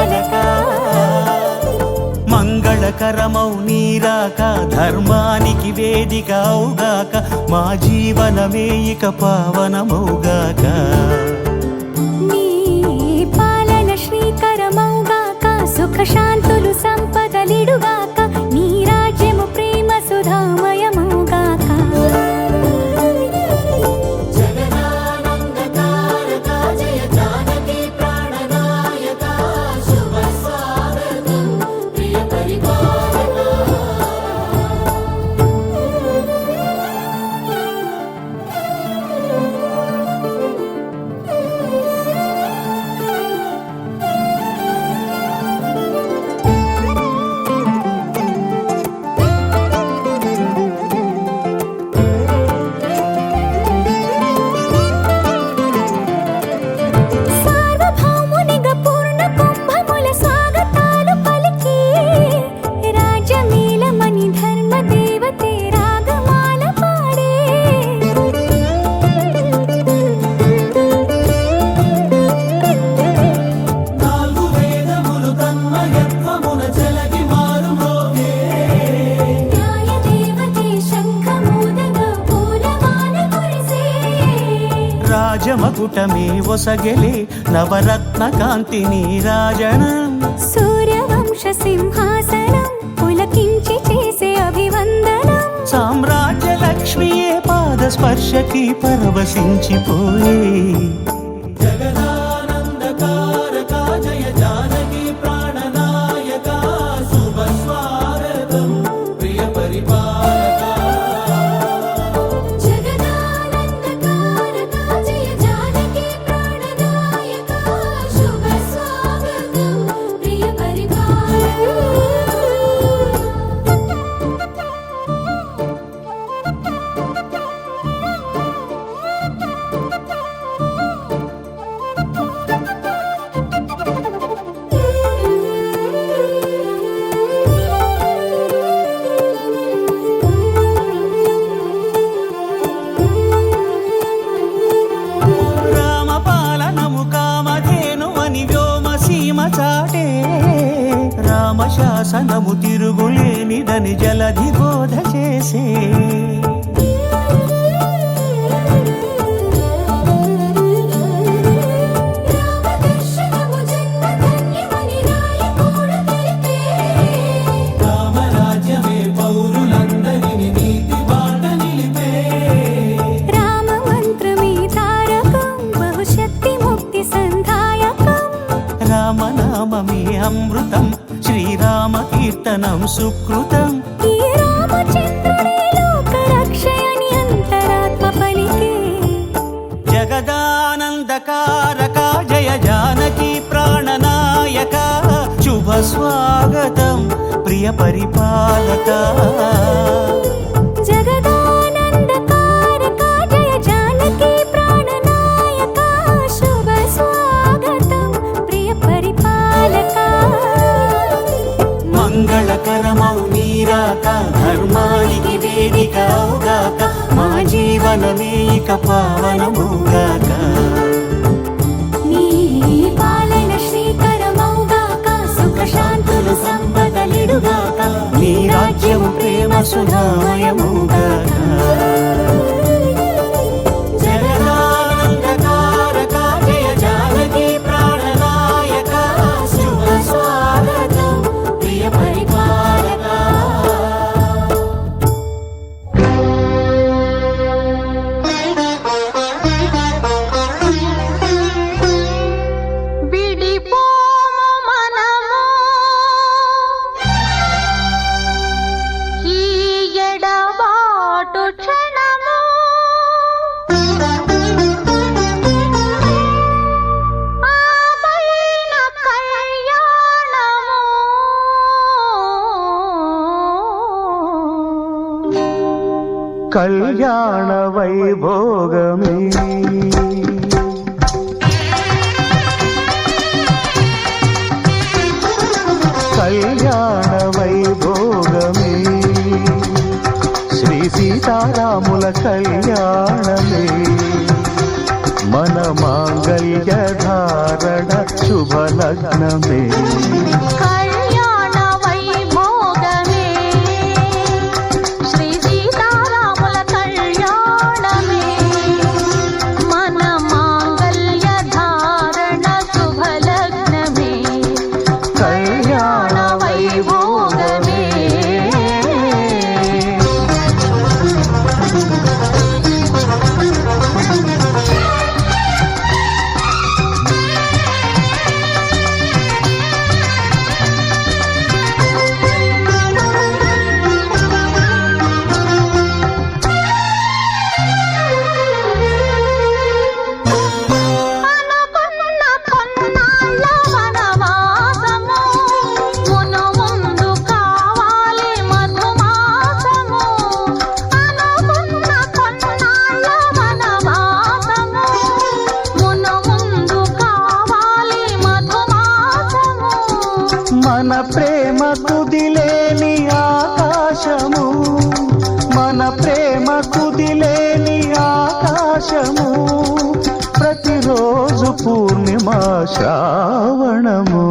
పరిపాలక మంగళకరమౌ నీరాక ధర్మానికి వేదిక అవుగాక మా జీవనమే ఇక పావనమౌగాక నీ పాలన శ్రీకరమౌగాక సుఖ శాంతులు సంపదలిడుగాక నీ రాజ్యము ప్రేమ సుధామయమౌగాక రాజమకుటమే ఒసగెలే నవరత్న కాంతి నీరాజనం సూర్యవంశ సింహాసనం పులకించి చేసే అభివందనం సామ్రాజ్య లక్ష్మియే పాద స్పర్శకి పరవశించిపోయే జగదానందకారక జయ జానకి ప్రాణనాయక శుభ స్వాగతం ప్రియ పరిపాలక చాటే రామశాసనము తిరుగులేనిదని జలధి బోధ చేసే రామరాజ్యమే పౌరులందరిని నీతి బాట నిలిపే రామ మంత్రమే తారకం బహుశక్తి ముక్తి సంధాయకం రామనామమే అమృతం శ్రీరామ కీర్తనం సుకృతం ఈ రామచంద్రుడే లోక రక్షయని అంతరాత్మ పలికే జగదానందకారక జయ జానకి ప్రాణనాయక శుభ స్వాగతం ప్రియ పరిపాలక జగదానందకారక జయ జానకి ప్రాణనాయక శుభ స్వాగతం ప్రియ పరిపాలక మంగళకరమౌ నీరాక ధర్మానికి వేదిక అవుగాక మా జీవనమే ఇక పావనమౌగాక నీ పాలన శ్రీకరమౌగాక సుఖ శాంతులు సంపదలిడుగాక నీ రాజ్యము ప్రేమ సుధామయమౌగాక జగదానందకారక జయ జానకి ప్రాణనాయక శుభ స్వాగతం ప్రియ పరిపాలక కళ్యాణ వైభోగమే కళ్యాణ వైభోగమే శ్రీ సీతారాముల కళ్యాణమే మన మాంగళ్య ధారణ శుభ లగ్నమే కళ్యాణ వైభోగమే శ్రీ సీతారాముల కళ్యాణమే మన మాంగళ్య ధారణ శుభ లగ్నమే కళ్యాణ వైభోగమే అనుకున్న కొన్నాళ్ళ వనవాసము మును ముందు కావాలి మధుమాసము అనుకున్న కొన్నాళ్ళ వనవాసము మును ముందు కావాలి మధుమాసము మన ప్రేమ కుదిలేని ఆకాశము మన ప్రేమ కుదిలేని ఆకాశము ప్రతిరోజు పూర్ణిమ శ్రావణము